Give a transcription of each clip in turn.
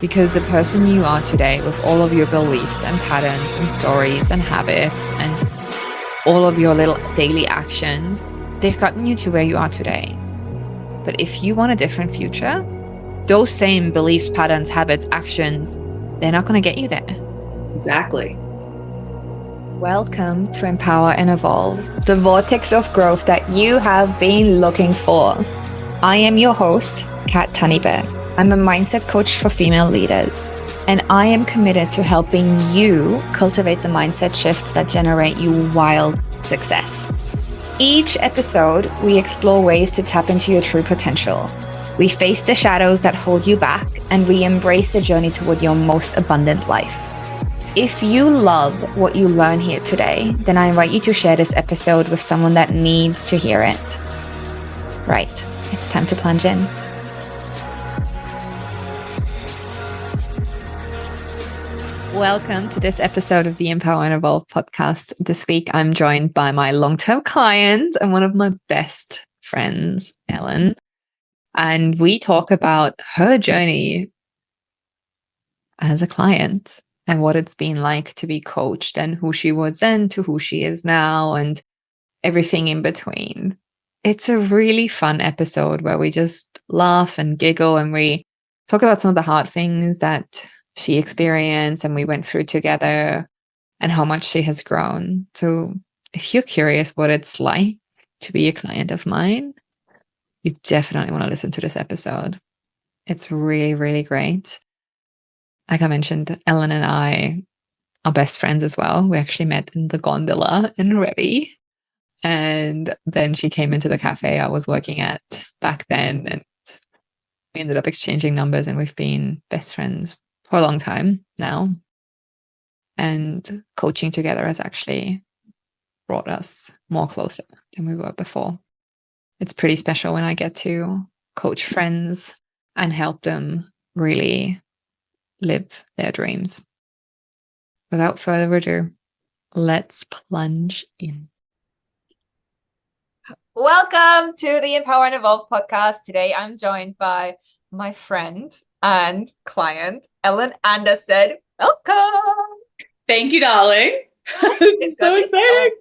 Because the person you are today, with all of your beliefs and patterns and stories and habits and all of your little daily actions, they've gotten you to where you are today. But if you want a different future, those same beliefs, patterns, habits, actions, they're not going to get you there. Exactly. Welcome to Empower and Evolve, the vortex of growth that you have been looking for. I am your host, Kat Tanibe. I'm a mindset coach for female leaders, and I am committed to helping you cultivate the mindset shifts that generate you wild success. Each episode, we explore ways to tap into your true potential. We face the shadows that hold you back, and we embrace the journey toward your most abundant life. If you love what you learn here today, then I invite you to share this episode with someone that needs to hear it. Right, it's time to plunge in. Welcome to this episode of the Empower and Evolve podcast. This week, I'm joined by my long-term client and one of my best friends, Ellen. And we talk about her journey as a client and what it's been like to be coached and who she was then to who she is now and everything in between. It's a really fun episode where we just laugh and giggle and we talk about some of the hard things that she experienced and we went through together and how much she has grown. So if you're curious what it's like to be a client of mine, you definitely want to listen to this episode. It's really, really great. Like I mentioned, Ellen and I are best friends as well. We actually met in the gondola in Revi. And then she came into the cafe I was working at back then. And we ended up exchanging numbers and we've been best friends for a long time now. And coaching together has actually brought us more closer than we were before. It's pretty special when I get to coach friends and help them really live their dreams. Without further ado, let's plunge in. Welcome to the Empower and Evolve podcast. Today I'm joined by my friend and client, Ellen Anderson. Welcome. Thank you, darling. It's so exciting.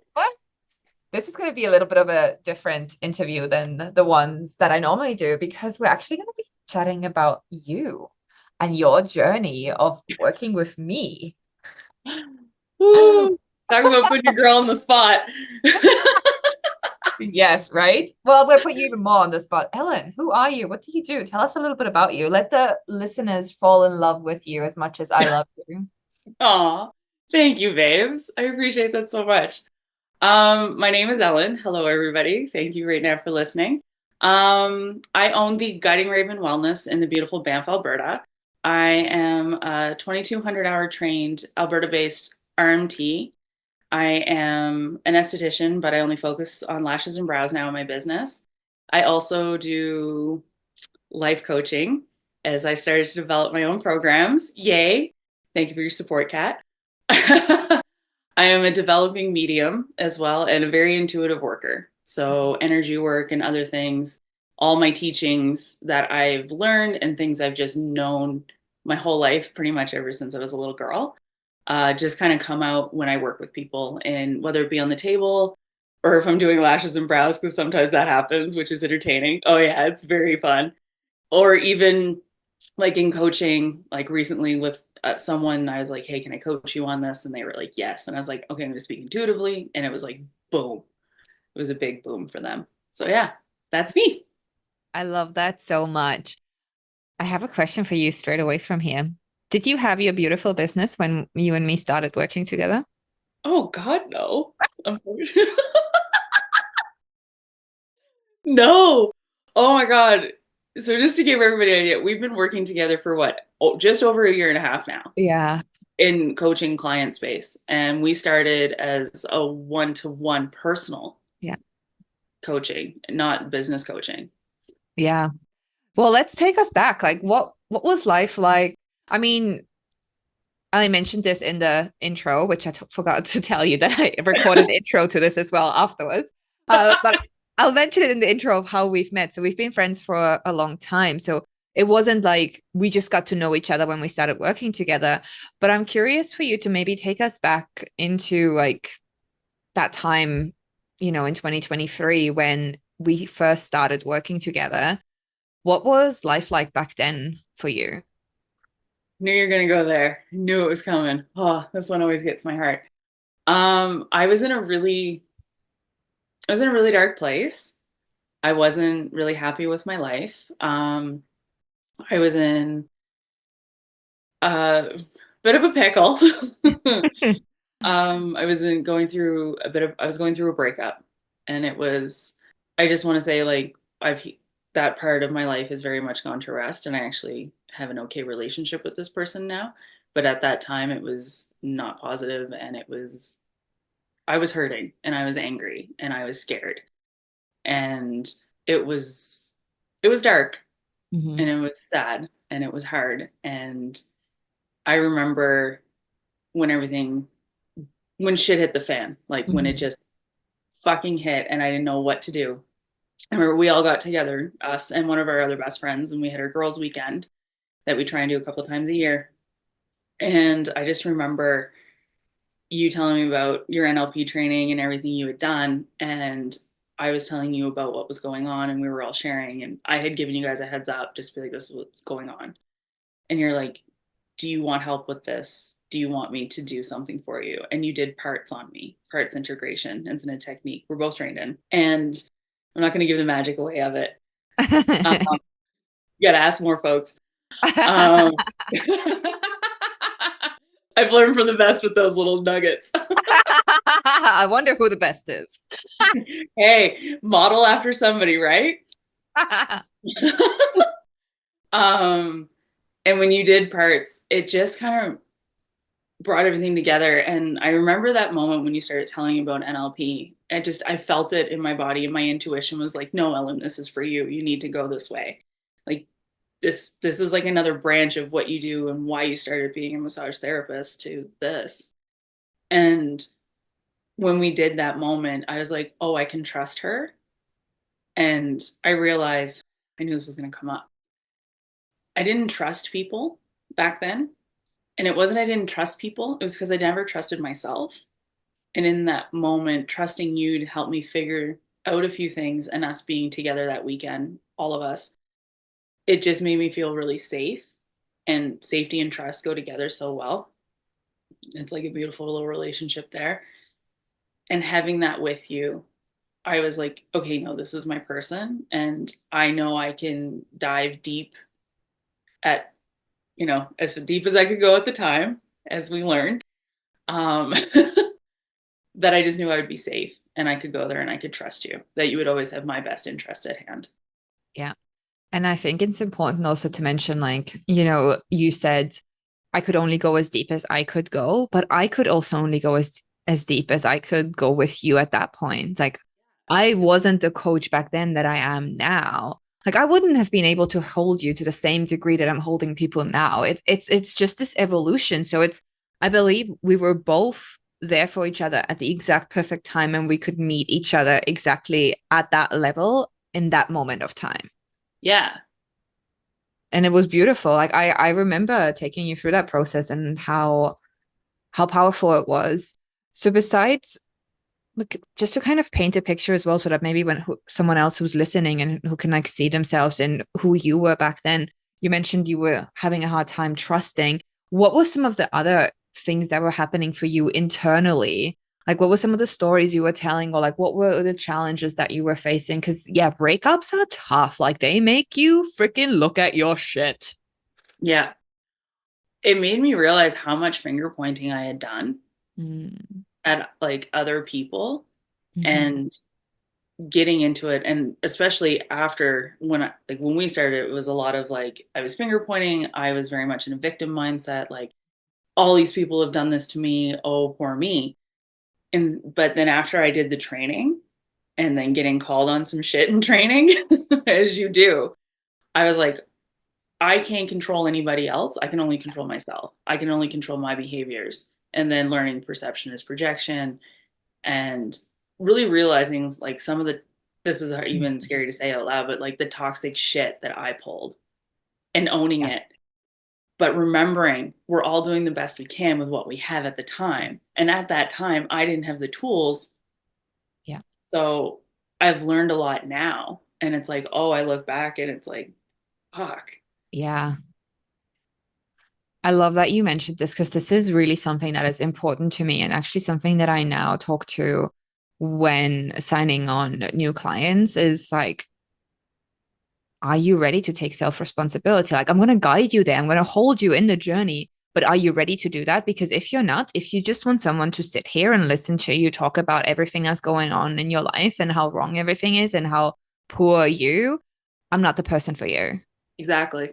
This is going to be a little bit of a different interview than the ones that I normally do because we're actually going to be chatting about you and your journey of working with me. Ooh, talk about putting your girl on the spot. Yes, right? Well, we'll put you even more on the spot. Ellen, who are you? What do you do? Tell us a little bit about you. Let the listeners fall in love with you as much as I love you. Aw, thank you, babes. I appreciate that so much. My name is Ellen. Hello, everybody. Thank you right now for listening. I own the Guiding Raven Wellness in the beautiful Banff, Alberta. I am a 2,200-hour trained Alberta-based RMT. I am an esthetician, but I only focus on lashes and brows now in my business. I also do life coaching as I've started to develop my own programs. Yay. Thank you for your support, Kat. I am a developing medium as well and a very intuitive worker. So energy work and other things, all my teachings that I've learned and things I've just known my whole life, pretty much ever since I was a little girl. Just kind of come out when I work with people, and whether it be on the table or if I'm doing lashes and brows, because sometimes that happens, which is entertaining. Oh yeah, it's very fun. Or even like in coaching, like recently with someone, I was like, hey, can I coach you on this? And they were like, yes. And I was like, okay, I'm going to speak intuitively. And it was like, boom. It was a big boom for them. So yeah, that's me. I love that so much. I have a question for you straight away from here. Did you have your beautiful business when you and me started working together? Oh God, no. No. Oh my God. So just to give everybody an idea, we've been working together for what? Oh, just over a year and a half now Yeah. in coaching client space. And we started as a one-to-one personal coaching, not business coaching. Yeah. Well, let's take us back. Like what was life like? I mean, I mentioned this in the intro, which I forgot to tell you that I recorded an intro to this as well afterwards. But I'll mention it in the intro of how we've met. So we've been friends for a long time. So It wasn't like we just got to know each other when we started working together. But I'm curious for you to maybe take us back into like that time, in 2023 when we first started working together. What was life like back then for you? Knew you're gonna go there. Knew it was coming. Oh, this one always gets my heart. I was in a really, I was in a really dark place. I wasn't really happy with my life. I was in a bit of a pickle. I was going through a breakup, and it was, I just want to say, like, that part of my life has very much gone to rest, and I actually have an okay relationship with this person now. But at that time, it was not positive, and I was hurting, and I was angry, and I was scared, and it was, it was dark, Hmm. and it was sad, and it was hard, and I remember when everything when shit hit the fan, like when it Hmm. just fucking hit and I didn't know what to do. I remember we all got together, us and one of our other best friends, and we had our girls' weekend that we try and do a couple of times a year. And I just remember you telling me about your NLP training and everything you had done. And I was telling you about what was going on, and we were all sharing. And I had given you guys a heads up, just be like, this is what's going on. And you're like, do you want help with this? Do you want me to do something for you? And you did parts on me, parts integration. It's in a technique we're both trained in. And I'm not going to give the magic away of it. Um, you got to ask more folks. Um, I've learned from the best with those little nuggets. I wonder who the best is. Hey, model after somebody, right? um, and when you did parts, it just kind of brought everything together. And I remember that moment when you started telling me about NLP. I felt it in my body, and my intuition was like, no, Ellen, this is for you. You need to go this way. Like this is like another branch of what you do and why you started being a massage therapist to this. And when we did that moment, I was like, oh, I can trust her. And I realized I knew this was going to come up. I didn't trust people back then. And it wasn't I didn't trust people, it was because I never trusted myself. And in that moment, trusting you to help me figure out a few things and us being together that weekend, all of us, it just made me feel really safe. And safety and trust go together so well. It's like a beautiful little relationship there. And having that with you, I was like, okay, no, this is my person. And I know I can dive deep at, as deep as I could go at the time, as we learned. Um, that I just knew I would be safe and I could go there and I could trust you, that you would always have my best interest at hand. Yeah. And I think it's important also to mention, like, you said I could only go as deep as I could go, but I could also only go as deep as I could go with you at that point. Like, I wasn't the coach back then that I am now. Like, I wouldn't have been able to hold you to the same degree that I'm holding people now. It's just this evolution. So I believe we were both there for each other at the exact perfect time, and we could meet each other exactly at that level in that moment of time. Yeah. And it was beautiful. Like I remember taking you through that process and how powerful it was. So besides, like, just to kind of paint a picture as well, so that maybe when someone else who's listening and who can like see themselves in who you were back then, you mentioned you were having a hard time trusting. What were some of the other things that were happening for you internally? Like, what were some of the stories you were telling, or like, what were the challenges that you were facing? Because, yeah, breakups are tough. Like, they make you freaking look at your shit. Yeah. It made me realize how much finger pointing I had done Mm. at like other people Hmm. and getting into it. And especially after when we started, it was a lot of like, I was finger pointing. I was very much in a victim mindset. Like all these people have done this to me. Oh, poor me. But then after I did the training and then getting called on some shit in training, as you do, I was like, I can't control anybody else. I can only control myself. I can only control my behaviors. And then learning perception is projection and really realizing like some of the, this is even scary to say out loud, but like the toxic shit that I pulled and owning Yeah. it, but remembering we're all doing the best we can with what we have at the time. And at that time, I didn't have the tools. Yeah. So I've learned a lot now. And it's like, oh, I look back and it's like, fuck. Yeah. I love that you mentioned this because this is really something that is important to me and actually something that I now talk to when signing on new clients is like, are you ready to take self-responsibility? Like, I'm going to guide you there. I'm going to hold you in the journey. But are you ready to do that? Because if you're not, if you just want someone to sit here and listen to you talk about everything that's going on in your life and how wrong everything is and how poor you, I'm not the person for you. Exactly.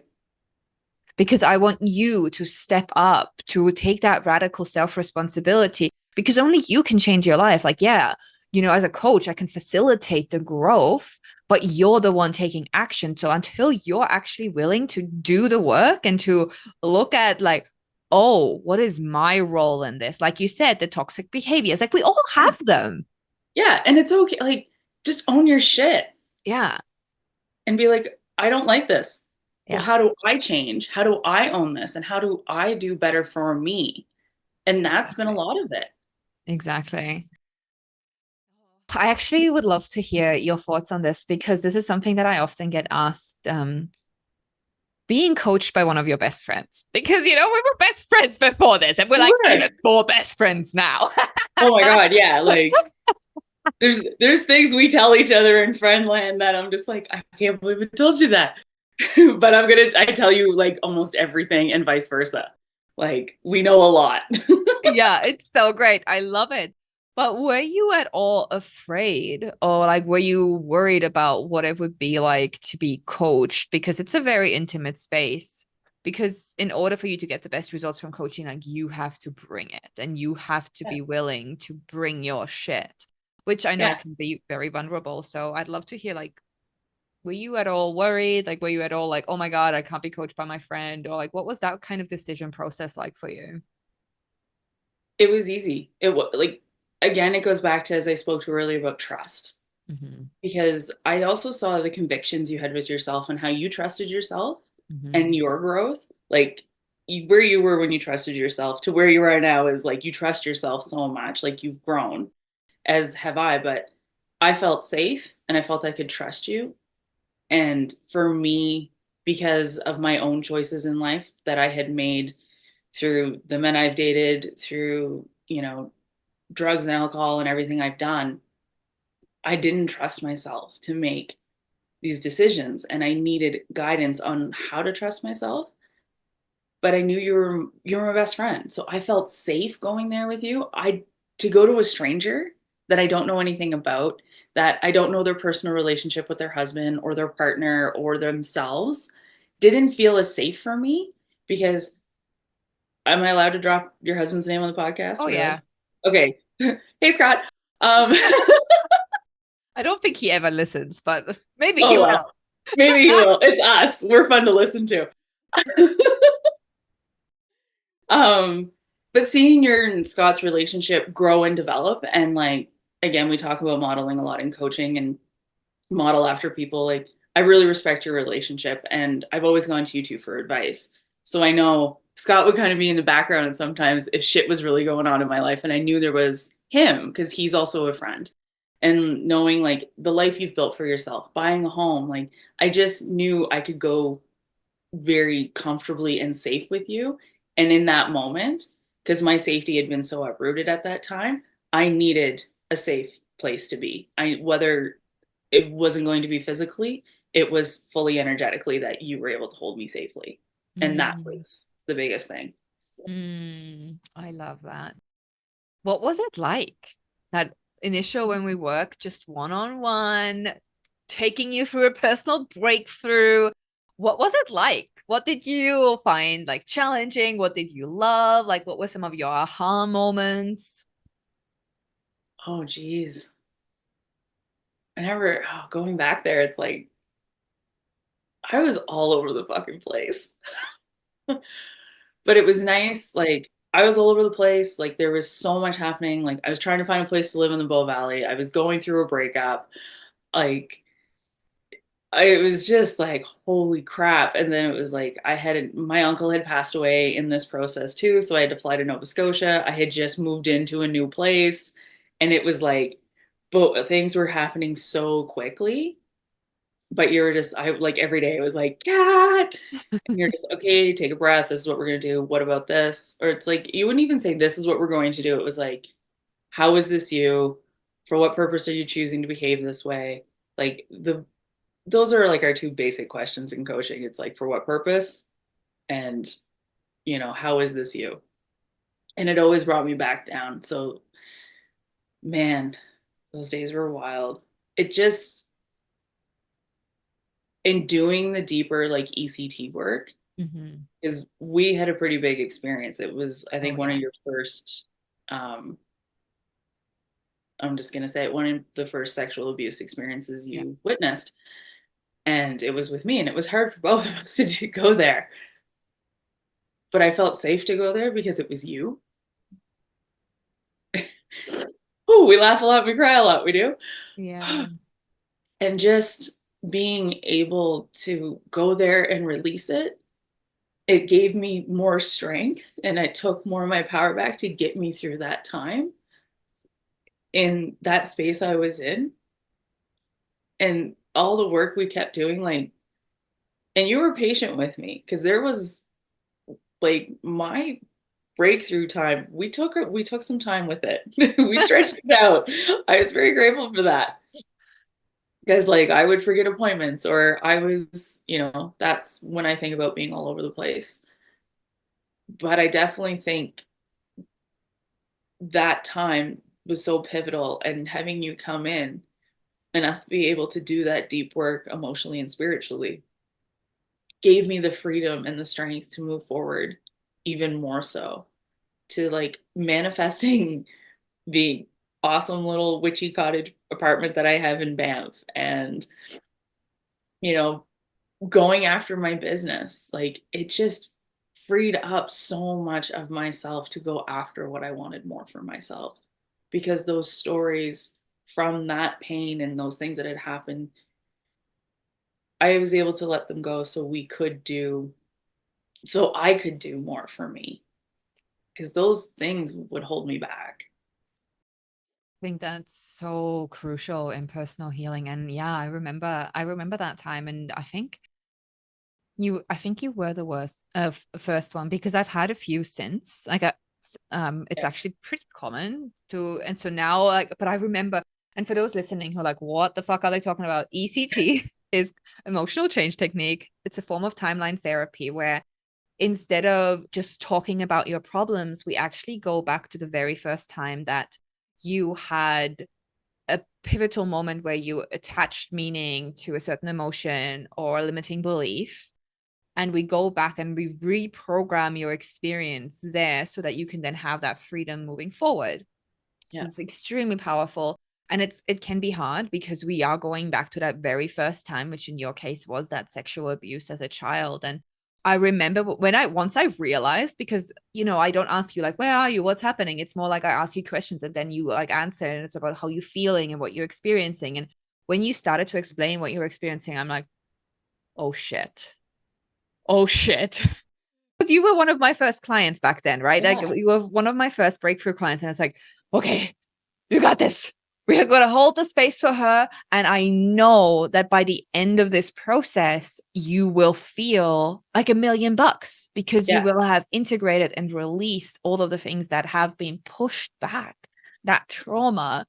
Because I want you to step up to take that radical self responsibility because only you can change your life. Like, yeah, as a coach, I can facilitate the growth, but you're the one taking action. So until you're actually willing to do the work and to look at, like, oh, what is my role in this? Like you said, the toxic behaviors, like we all have them. Yeah. And it's okay. Like, just own your shit Yeah. and be like, I don't like this. Well, Yeah. how do I change? How do I own this? And how do I do better for me? And that's been a Exactly. lot of it. Exactly. I actually would love to hear your thoughts on this because this is something that I often get asked. Being coached by one of your best friends, because we were best friends before this, and we're We like were. even more best friends now. Oh my God. Yeah. Like, there's things we tell each other in friendland that I'm just like, I can't believe I told you that. But I tell you like almost everything and vice versa. Like, we know a lot. Yeah, it's so great. I love it. But were you at all afraid or like were you worried about what it would be like to be coached? Because it's a very intimate space. Because in order for you to get the best results from coaching, like you have to bring it and you have to Yeah. be willing to bring your shit, which I know Yeah. can be very vulnerable. So I'd love to hear, like, were you at all worried? Like, were you at all like, oh my God, I can't be coached by my friend? Or like, what was that kind of decision process like for you? It was easy. It was like, again, it goes back to, as I spoke to earlier, about trust. Hmm. Because I also saw the convictions you had with yourself and how you trusted yourself Hmm. and your growth. Like, where you were when you trusted yourself to where you are now is like you trust yourself so much. Like, you've grown, as have I, but I felt safe and I felt I could trust you. And for me, because of my own choices in life that I had made through the men I've dated, through, drugs and alcohol and everything I've done, I didn't trust myself to make these decisions and I needed guidance on how to trust myself. But I knew you were my best friend. So I felt safe going there with you. I To go to a stranger that I don't know anything about, that I don't know their personal relationship with their husband or their partner or themselves, didn't feel as safe for me because am I allowed to drop your husband's name on the podcast? Oh Really? yeah. Okay. Hey Scott. Um I don't think he ever listens, but maybe he oh will. well. Maybe he will. It's us. We're fun to listen to. Um, but seeing your and Scott's relationship grow and develop, and like, again, we talk about modeling a lot in coaching and model after people. Like, I really respect your relationship, and I've always gone to you two for advice. So I know Scott would kind of be in the background, and sometimes if shit was really going on in my life, and I knew there was him because he's also a friend. And knowing like the life you've built for yourself, buying a home, like I just knew I could go very comfortably and safe with you. And in that moment, because my safety had been so uprooted at that time, I needed a safe place to be. Whether it wasn't going to be physically, it was fully energetically that you were able to hold me safely. And that Mm, was the biggest thing. I love that. What was it like? That initial when we work just one on one, taking you through a personal breakthrough. What was it like? What did you find like challenging? What did you love? Like, what were some of your aha moments? Oh, geez. Going back there, it's like I was all over the fucking place. But it was nice. Like, I was all over the place. Like, there was so much happening. Like, I was trying to find a place to live in the Bow Valley. I was going through a breakup. Like, it was just like, holy crap. And then it was like, my uncle had passed away in this process too. So I had to fly to Nova Scotia. I had just moved into a new place. And it was like, but things were happening so quickly. But you were just, I like every day it was like, cat. And you're just, okay, take a breath. This is what we're going to do. What about this? Or it's like, you wouldn't even say, this is what we're going to do. It was like, how is this you? For what purpose are you choosing to behave this way? Like those are like our two basic questions in coaching. It's like, for what purpose? And, how is this you? And it always brought me back down. So, man, those days were wild. It just, in doing the deeper like ECT work, Mm-hmm. is we had a pretty big experience. It was, I Oh think, one of yeah. your first, um, I'm just going to say it, one of the first sexual abuse experiences Yeah. you witnessed. And it was with me, and it was hard for both of us to go there. But I felt safe to go there because it was you. Oh, we laugh a lot, we cry a lot, we do. Yeah. And just being able to go there and release it, it gave me more strength and I took more of my power back to get me through that time in that space I was in. And all the work we kept doing, like, and you were patient with me because there was like my breakthrough time. We took some time with it. We stretched it out. I was very grateful for that. Because like I would forget appointments or I was, that's when I think about being all over the place. But I definitely think that time was so pivotal, and having you come in and us be able to do that deep work emotionally and spiritually gave me the freedom and the strength to move forward even more so, to like manifesting the awesome little witchy cottage apartment that I have in Banff, and you know going after my business. Like it just freed up so much of myself to go after what I wanted more for myself, because those stories from that pain and those things that had happened, I was able to let them go so I could do more for me, because those things would hold me back. I think that's so crucial in personal healing. And yeah, I remember that time. And I think you were the worst first one, because I've had a few since. It's Yeah. actually pretty common to, and so now, like, but I remember, and for those listening who are like, what the fuck are they talking about? ECT is emotional change technique. It's a form of timeline therapy where instead of just talking about your problems, we actually go back to the very first time that you had a pivotal moment where you attached meaning to a certain emotion or a limiting belief. And we go back and we reprogram your experience there so that you can then have that freedom moving forward. So Yeah. it's extremely powerful. And it can be hard because we are going back to that very first time, which in your case was that sexual abuse as a child. And I remember once I realized, because I don't ask you like, where are you? What's happening? It's more like I ask you questions and then you like answer, and it's about how you're feeling and what you're experiencing. And when you started to explain what you're experiencing, I'm like, oh shit. Oh shit. But you were one of my first clients back then, right? Like Yeah. you were one of my first breakthrough clients. And I was like, okay, you got this. We are going to hold the space for her. And I know that by the end of this process, you will feel like $1,000,000 because you Yeah. will have integrated and released all of the things that have been pushed back, that trauma,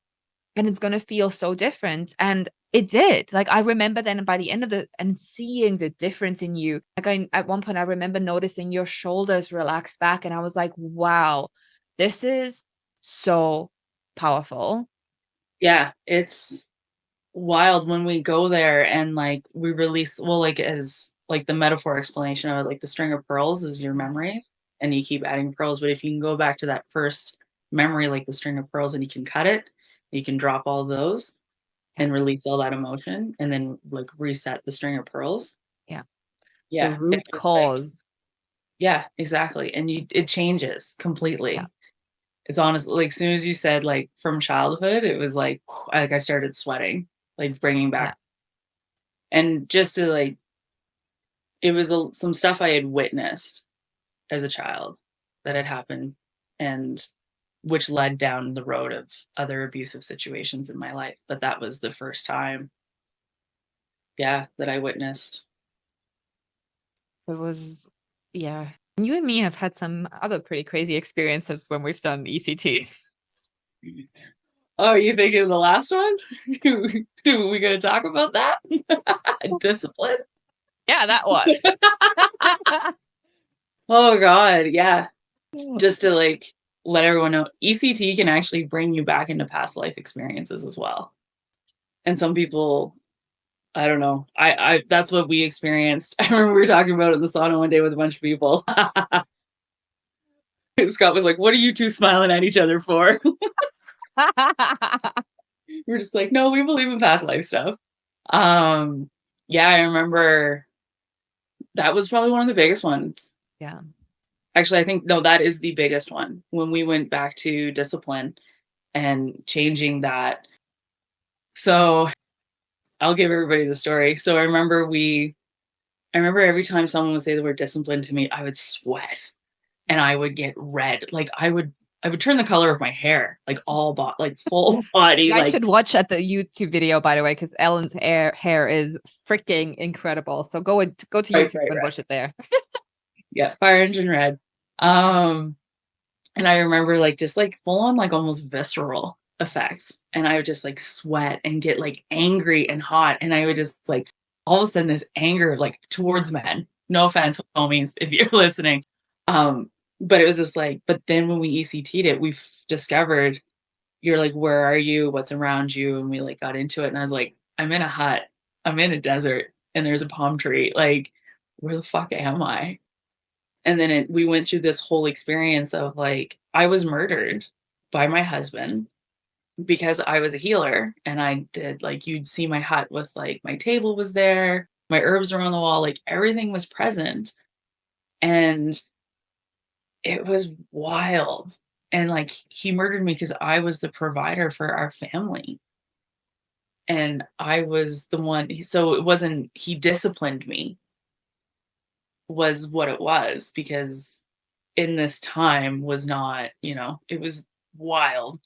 and it's going to feel so different. And it did. Like I remember then by the end of and seeing the difference in you, like at one point I remember noticing your shoulders relax back, and I was like, wow, this is so powerful. Yeah. It's wild when we go there and like we release, well, like as like the metaphor explanation of it, like the string of pearls is your Mhm. memories and you keep adding pearls. But if you can go back to that first memory, like the string of pearls, and you can cut it, you can drop all those Yeah. and release all that emotion and then like reset the string of pearls. Yeah. The Yeah. It's root just like, cause. yeah, exactly. And it changes Yeah. completely. It's honestly like as soon as you said like from childhood, it was like I started sweating, like bringing Yeah. back. And just to like, it was some stuff I had witnessed as a child that had happened, and which led down the road of other abusive situations in my life. But that was the first time, yeah, that I witnessed. It was, yeah. You and me have had some other pretty crazy experiences when we've done ECT. Oh, you thinking of the last one? Are we going to talk about that? Discipline? Yeah, that one. Oh, God. Yeah. Just to like let everyone know, ECT can actually bring you back into past life experiences as well. And some people, I don't know. I that's what we experienced. I remember we were talking about it in the sauna one day with a bunch of people. Scott was like, "What are you two smiling at each other for?" We're just like, "No, we believe in past life stuff." Yeah, I remember that was probably one of the biggest ones. Yeah. Actually, I think no, that is the biggest one when we went back to discipline and changing that. So I'll give everybody the story. So I remember every time someone would say the word discipline to me, I would sweat and I would get red. Like I would turn the color of my hair, like like full body. You guys Like should watch at the YouTube video, by the way, because Ellen's hair is freaking incredible. So go to bright, YouTube bright and red. watch it there. Yeah, fire engine red. And I remember like just like full on like almost visceral effects. And I would just like sweat and get like angry and hot. And I would just like all of a sudden this anger like towards men. No offense, homies, if you're listening. But it was just like, but then when we ECT'd it, we discovered you're like, where are you? What's around you? And we like got into it. And I was like, I'm in a hut. I'm in a desert and there's a palm tree. Like, where the fuck am I? And then we went through this whole experience of like, I was murdered by my husband because I was a healer. And I did like, you'd see my hut with like, my table was there, my herbs were on the wall, like everything was present. And it was wild. And like, he murdered me because I was the provider for our family. And I was the one, so it wasn't, he disciplined me, was what it was, because in this time was not, it was wild.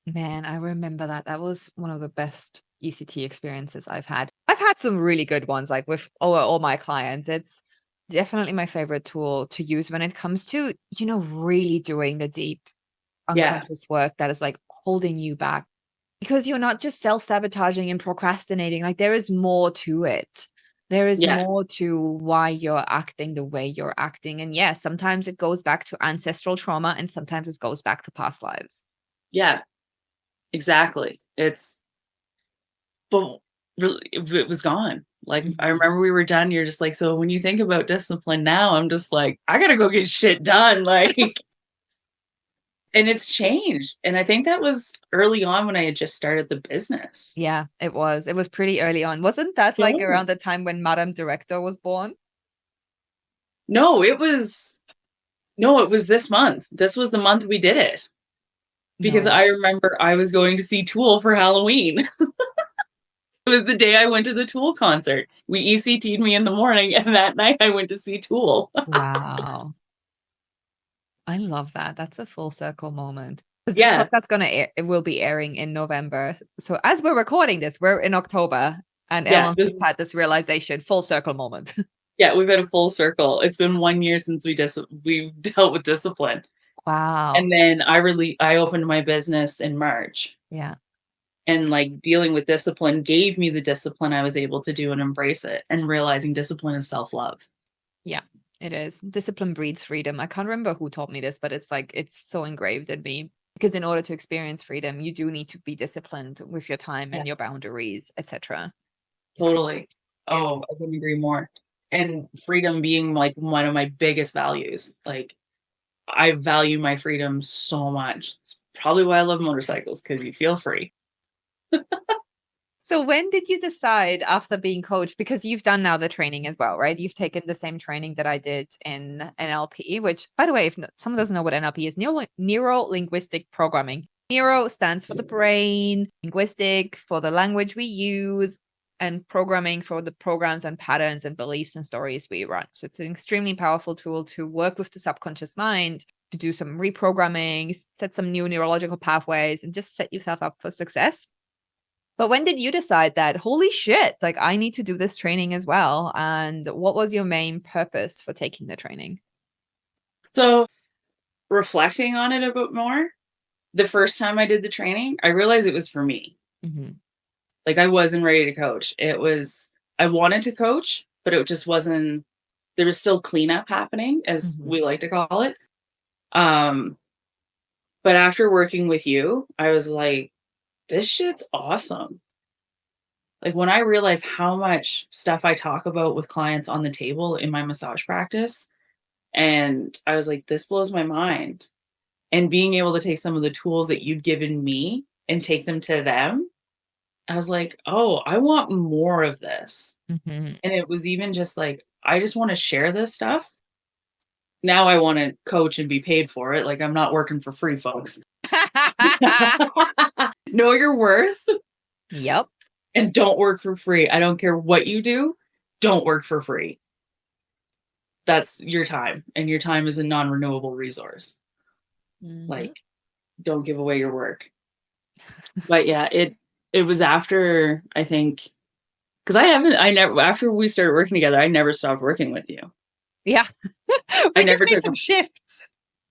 Man, I remember that. That was one of the best ECT experiences I've had. I've had some really good ones, like with all my clients. It's definitely my favorite tool to use when it comes to, really doing the deep Yeah. unconscious work that is like holding you back, because you're not just self-sabotaging and procrastinating. Like there is more to it. There is Yeah. more to why you're acting the way you're acting. And yes, sometimes it goes back to ancestral trauma and sometimes it goes back to past lives. Yeah, exactly. But it was gone. Like, I remember we were done. You're just like, so when you think about discipline now, I'm just like, I gotta go get shit done. Like, and it's changed. And I think that was early on when I had just started the business. Yeah, it was. It was pretty early on. Wasn't that like around the time when Madame Director was born? No, it was this month. This was the month we did it. Because No. I remember I was going to see Tool for Halloween. It was the day I went to the Tool concert. We ECT'd me in the morning, and that night I went to see Tool. Wow. I love that. That's a full circle moment. Because this Yeah. podcast it will be airing in November. So as we're recording this, we're in October, and Yeah. Ellen just had this realization, full circle moment. Yeah, we've been a full circle. It's been 1 year since we dealt with discipline. Wow. And then I opened my business in March. Yeah. And like dealing with discipline gave me the discipline I was able to do and embrace it, and realizing discipline is self-love. Yeah, it is. Discipline breeds freedom. I can't remember who taught me this, but it's like, it's so engraved in me. Because in order to experience freedom, you do need to be disciplined with your time and your boundaries, etc. Totally. Oh, I couldn't agree more. And freedom being like one of my biggest values. Like, I value my freedom so much. It's probably why I love motorcycles, because you feel free. So when did you decide after being coached, because you've done now the training as well, right? You've taken the same training that I did in NLP, which, by the way, if someone doesn't know what NLP is, neuro-linguistic programming. Neuro stands for the brain, linguistic for the language we use. and programming for the programs and patterns and beliefs and stories we run. So it's an extremely powerful tool to work with the subconscious mind, to do some reprogramming, set some new neurological pathways, and just set yourself up for success. But when did you decide that, holy shit, like I need to do this training as well? And what was your main purpose for taking the training? So reflecting on it a bit more, the first time I did the training, I realized it was for me. Mm-hmm. Like I wasn't ready to coach. I wanted to coach, but it just wasn't, there was still cleanup happening, as we like to call it. But after working with you, I was like, this shit's awesome. Like when I realized how much stuff I talk about with clients on the table in my massage practice, and I was like, this blows my mind. And being able to take some of the tools that you'd given me and take them to them, I was like, oh, I want more of this. Mm-hmm. And it was even just like, I just want to share this stuff. Now I want to coach and be paid for it. Like I'm not working for free, folks. Know your worth. Yep. And don't work for free. I don't care what you do. Don't work for free. That's your time. And your time is a non-renewable resource. Mm-hmm. Like, don't give away your work. But yeah, it was after, I think, because after we started working together, I never stopped working with you. Yeah. We just made some shifts.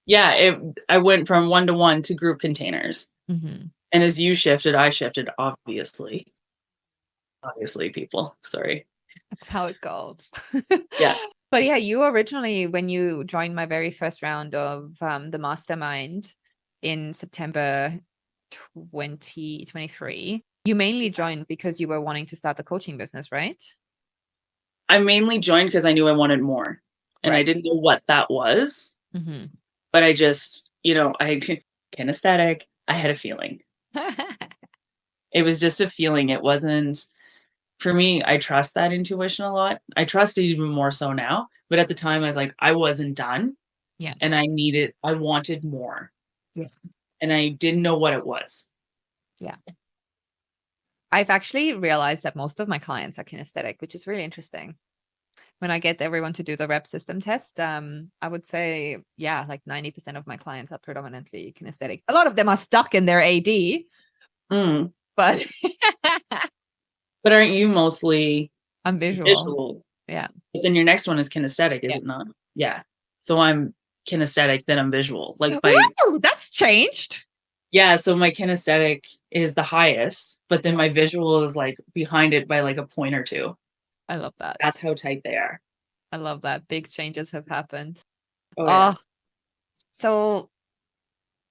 Yeah, I went from one-to-one to group containers. Mm-hmm. And as you shifted, I shifted, obviously. Obviously, people. Sorry. That's how it goes. Yeah. But yeah, you originally, when you joined my very first round of the mastermind in September 2023, you mainly joined because you were wanting to start the coaching business, right? I mainly joined because I knew I wanted more. And I didn't know what that was. Mm-hmm. But I just, I kinesthetic. I had a feeling. It was just a feeling. It wasn't, for me, I trust that intuition a lot. I trust it even more so now. But at the time, I was like, I wasn't done. Yeah. And I wanted more. Yeah. And I didn't know what it was. Yeah. I've actually realized that most of my clients are kinesthetic, which is really interesting. When I get everyone to do the rep system test, I would say, yeah, like 90% of my clients are predominantly kinesthetic. A lot of them are stuck in their AD, but but aren't you mostly I'm visual? Yeah. But then your next one is kinesthetic, is it not? Yeah. So I'm kinesthetic, then I'm visual. Like that's changed. Yeah, so my kinesthetic is the highest, but then my visual is like behind it by like a point or two. I love that. That's how tight they are. I love that. Big changes have happened. Yeah. So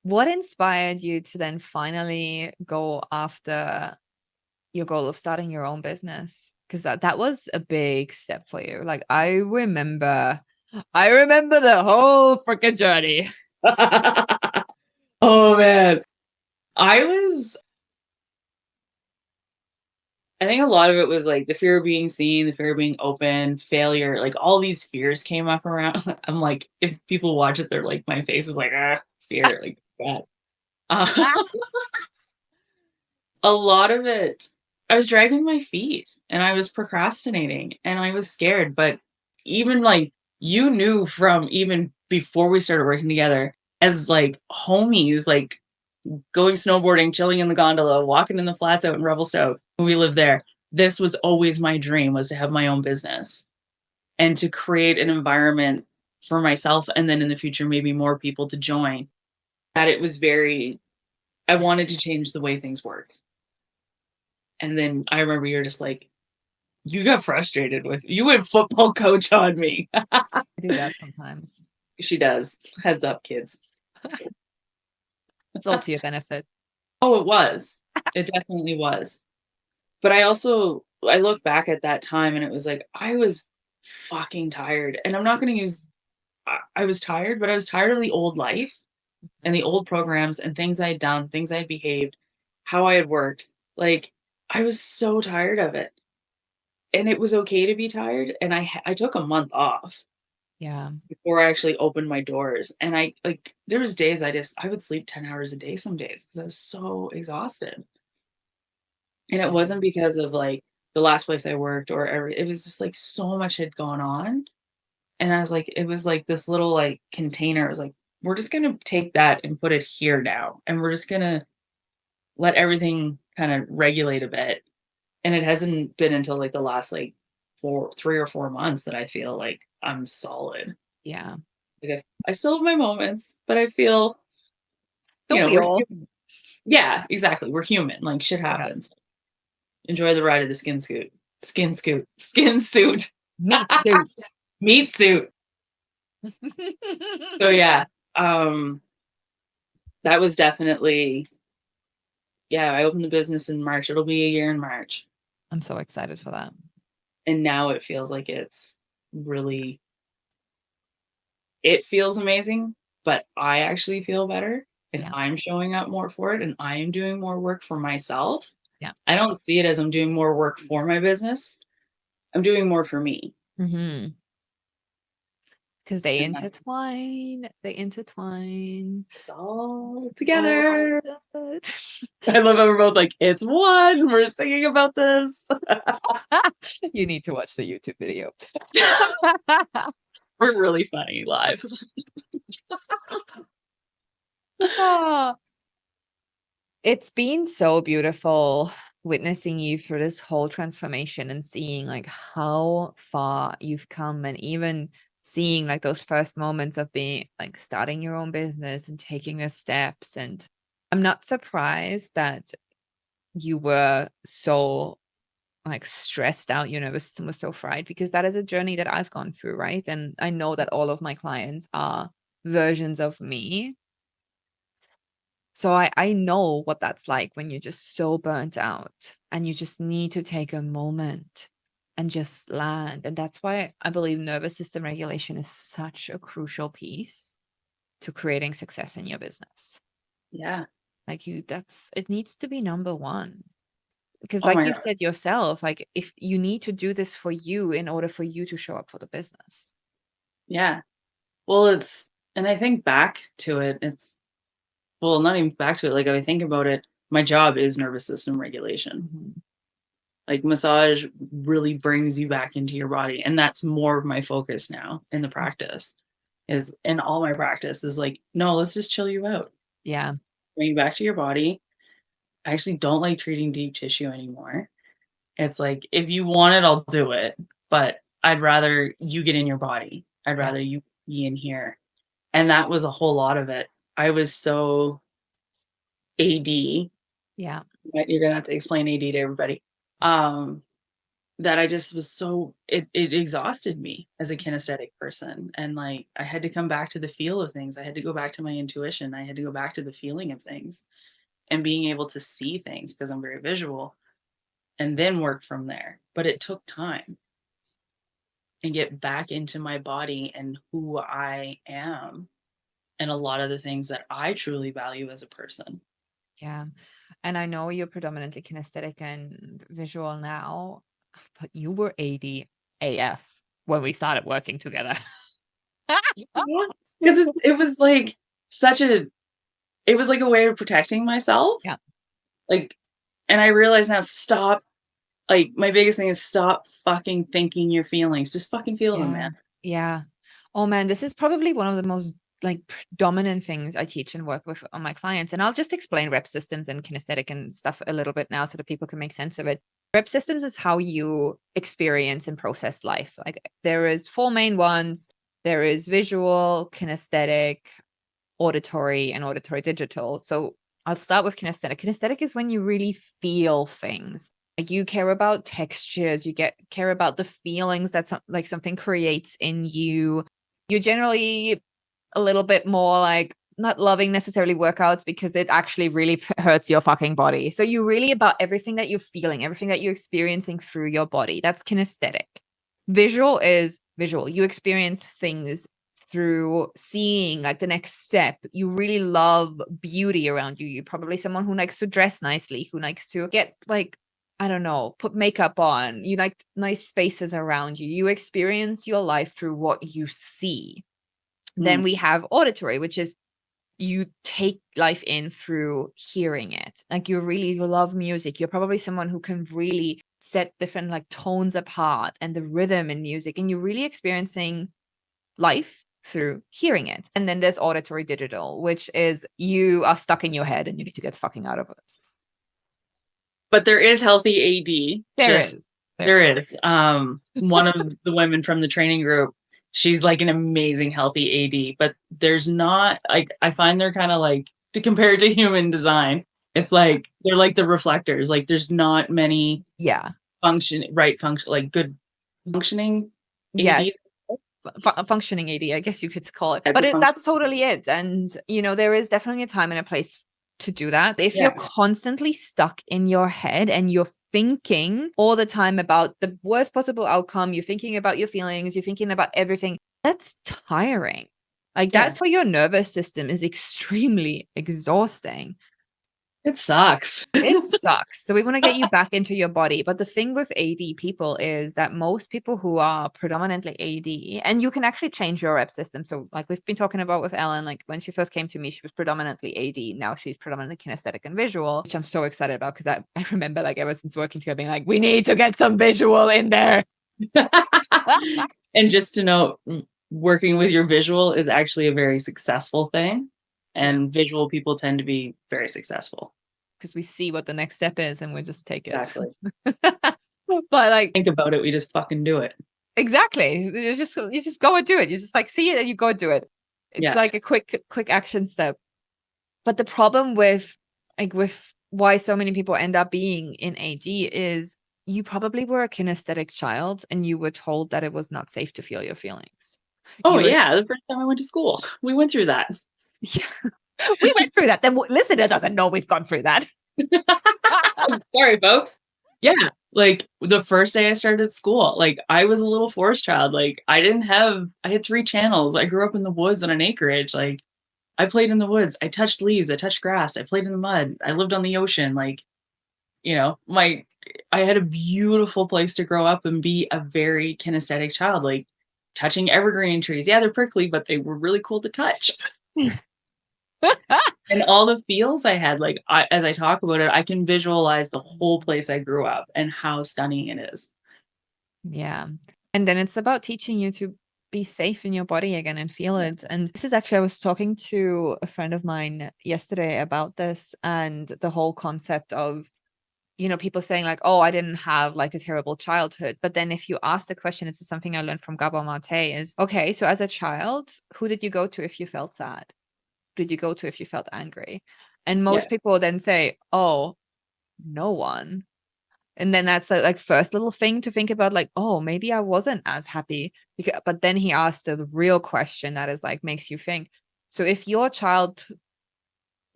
what inspired you to then finally go after your goal of starting your own business? Because that was a big step for you. Like I remember the whole freaking journey. Oh man. I think a lot of it was like the fear of being seen, the fear of being open, failure, like all these fears came up around. I'm like, if people watch it, they're like, my face is like, fear, like that. A lot of it, I was dragging my feet and I was procrastinating and I was scared. But even like you knew from even before we started working together as like homies, like going snowboarding, chilling in the gondola, walking in the flats out in Revelstoke. We lived there. This was always my dream, was to have my own business and to create an environment for myself. And then in the future, maybe more people to join. That it was I wanted to change the way things worked. And then I remember you're just like, you got frustrated you went football coach on me. I do that sometimes. She does. Heads up, kids. It's all to your benefit. Oh, it was. It definitely was. But I look back at that time and it was like, I was fucking tired. And I'm not going to use, I was tired, but I was tired of the old life and the old programs and things I had done, things I had behaved, how I had worked. Like, I was so tired of it. And it was okay to be tired. And I took a month off. Yeah. Before I actually opened my doors. And there was days I would sleep 10 hours a day some days because I was so exhausted. And it wasn't because of like the last place I worked, or it was just like so much had gone on. And I was like, it was like this little like container. I was like, we're just gonna take that and put it here now. And we're just gonna let everything kind of regulate a bit. And it hasn't been until like the last like 3 or 4 months that I feel like I'm solid. Yeah. Like I still have my moments, but I feel, Don't we we're all? human. Yeah, exactly. We're human. Like shit Yeah. happens. Enjoy the ride of the skin suit, Meat suit. meat suit. So yeah, um, that was definitely, yeah, I opened the business in March. It'll be a year in March. I'm so excited for that. And now it feels like it's really, it feels amazing, but I actually feel better and Yeah. I'm showing up more for it and I am doing more work for myself. Yeah. I don't see it as I'm doing more work for my business. I'm doing more for me. Mm-hmm. Because they And intertwine. They intertwine. it's all It's all together. good. I love how we're both like, it's one. We're singing about this. You need to watch the YouTube video. We're really funny live. Ah, it's been so beautiful witnessing you through this whole transformation and seeing like how far you've come, and even seeing like those first moments of being like starting your own business and taking the steps. And I'm not surprised that you were so like stressed out, your nervous system was so fried, because that is a journey that I've gone through, right? And I know that all of my clients are versions of me. So I know what that's like when you're just so burnt out and you just need to take a moment and just land. And that's why I believe nervous system regulation is such a crucial piece to creating success in your business. Yeah. Like it needs to be number one. Because Oh like my you God. said yourself, like if you need to do this for you in order for you to show up for the business. Yeah. Well, and I think back to it, well, not even back to it. Like, if I think about it, my job is nervous system regulation. Mhm. Like, massage really brings you back into your body. And that's more of my focus now in the practice, is in all my practice is like, no, let's just chill you out. Yeah. Bring you back to your body. I actually don't like treating deep tissue anymore. It's like, if you want it, I'll do it. But I'd rather you get in your body. I'd Yeah. rather you be in here. And that was a whole lot of it. I was so AD. Yeah. You're gonna have to explain AD to everybody. That I just was so it exhausted me as a kinesthetic person. And like I had to come back to the feel of things. I had to go back to my intuition. I had to go back to the feeling of things and being able to see things because I'm very visual and then work from there. But it took time and get back into my body and who I am and a lot of the things that I truly value as a person. Yeah. And I know you're predominantly kinesthetic and visual now, but you were AD AF when we started working together. Yeah. Because it was like it was like a way of protecting myself. Yeah. Like, and I realize now, stop. Like, my biggest thing is stop fucking thinking your feelings. Just fucking feel them, Yeah. man. Yeah. Oh man, this is probably one of the most like dominant things I teach and work with on my clients. And I'll just explain rep systems and kinesthetic and stuff a little bit now so that people can make sense of it. Rep systems is how you experience and process life. Like there is 4 main ones. There is visual, kinesthetic, auditory, and auditory digital. So I'll start with kinesthetic. Kinesthetic is when you really feel things. Like you care about textures, care about the feelings that something creates in you. You're generally a little bit more like not loving necessarily workouts because it actually really hurts your fucking body. So you're really about everything that you're feeling, everything that you're experiencing through your body. That's kinesthetic. Visual is visual. You experience things through seeing like the next step. You really love beauty around you. You're probably someone who likes to dress nicely, who likes to get like, I don't know, put makeup on. You like nice spaces around you. You experience your life through what you see. Then we have auditory, which is you take life in through hearing it. Like you love music. You're probably someone who can really set different like tones apart and the rhythm in music, and you're really experiencing life through hearing it. And then there's auditory digital, which is you are stuck in your head and you need to get fucking out of it. But there is healthy AD. There is. One of the women from the training group, she's like an amazing healthy AD, but there's not like, I find they're kind of like, to compare it to human design, it's like they're like the reflectors. Like there's not many good functioning yeah AD. Functioning AD, I guess you could call it. But that's totally it. And, you know, there is definitely a time and a place to do that. If you're constantly stuck in your head and you're thinking all the time about the worst possible outcome, you're thinking about your feelings, you're thinking about everything, that's tiring. Like that for your nervous system is extremely exhausting. It sucks. It sucks. So we want to get you back into your body. But the thing with AD people is that most people who are predominantly AD, and you can actually change your rep system. So like we've been talking about with Ellen, like when she first came to me, she was predominantly AD. Now she's predominantly kinesthetic and visual, which I'm so excited about because I remember like ever since working together being like, we need to get some visual in there. And just to note, working with your visual is actually a very successful thing. And visual people tend to be very successful. Because we see what the next step is and we just take it. Exactly. But like think about it, we just fucking do it. Exactly. You just go and do it. You just like see it and you go do it. It's like a quick action step. But the problem with why so many people end up being in AD is you probably were a kinesthetic child and you were told that it was not safe to feel your feelings. The first time I went to school, we went through that. Yeah. We went through that. The listener doesn't know we've gone through that. Sorry, folks. Yeah. Like the first day I started school, like I was a little forest child. Like I had 3 channels. I grew up in the woods on an acreage. Like I played in the woods. I touched leaves. I touched grass. I played in the mud. I lived on the ocean. Like, you know, I had a beautiful place to grow up and be a very kinesthetic child, like touching evergreen trees. Yeah, they're prickly, but they were really cool to touch. And all the feels I had, like as I talk about it, I can visualize the whole place I grew up and how stunning it is. Yeah. And then it's about teaching you to be safe in your body again and feel it. And this is actually, I was talking to a friend of mine yesterday about this and the whole concept of, you know, people saying like, oh, I didn't have like a terrible childhood. But then if you ask the question, it's something I learned from Gabor Mate is, okay, so as a child, who did you go to if you felt sad? Who did you go to if you felt angry? And most people then say, oh, no one. And then that's like first little thing to think about, like, oh, maybe I wasn't as happy. But then he asked the real question that is like, makes you think. So if your child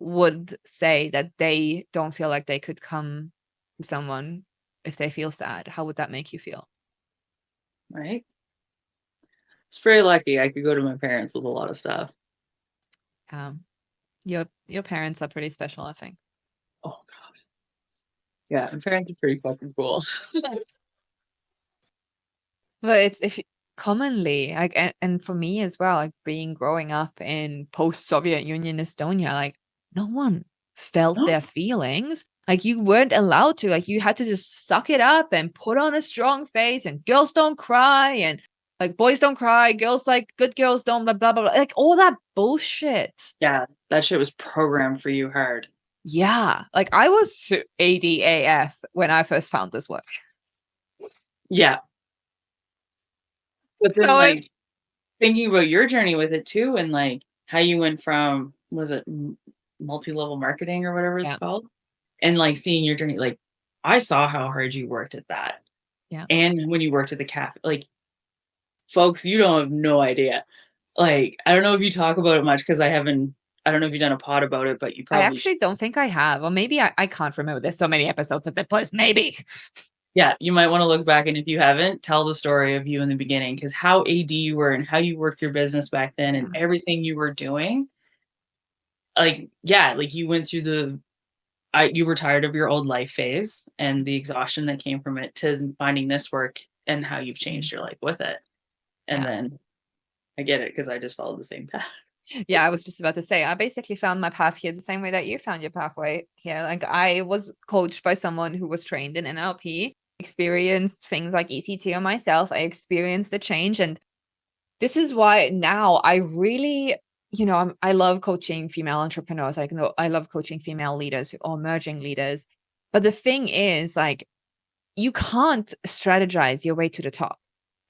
would say that they don't feel like they could come to someone if they feel sad, how would that make you feel? Right. It's pretty lucky I could go to my parents with a lot of stuff. Your parents are pretty special, I think. Oh God. Yeah, my parents are pretty fucking cool. But it's if commonly like and for me as well, like growing up in post-Soviet Union Estonia, like no one felt their feelings. Like you weren't allowed to, like you had to just suck it up and put on a strong face, and girls don't cry, and like boys don't cry, girls like good girls don't blah blah blah, like all that bullshit. Yeah, that shit was programmed for you hard. Yeah, like I was ADAF when I first found this work. Yeah. But then like thinking about your journey with it too, and like how you went from, was it multi-level marketing or whatever it's called? And like seeing your journey, like I saw how hard you worked at that. Yeah. And when you worked at the cafe, like folks, you don't have no idea. Like, I don't know if you talk about it much because I don't know if you've done a pod about it, but you probably. I actually don't think I have. Or maybe I can't remember. There's so many episodes of the place. Maybe. Yeah, you might want to look back. And if you haven't, tell the story of you in the beginning, because how AD you were and how you worked your business back then and everything you were doing. Like, yeah, like you went through you were tired of your old life phase and the exhaustion that came from it to finding this work and how you've changed your life with it. And then I get it because I just followed the same path. Yeah, I was just about to say, I basically found my path here the same way that you found your pathway here. Like I was coached by someone who was trained in NLP. experienced things like ECT on myself. I experienced the change. And this is why now I really, I love coaching female entrepreneurs. I love coaching female leaders or emerging leaders. But the thing is, like, you can't strategize your way to the top.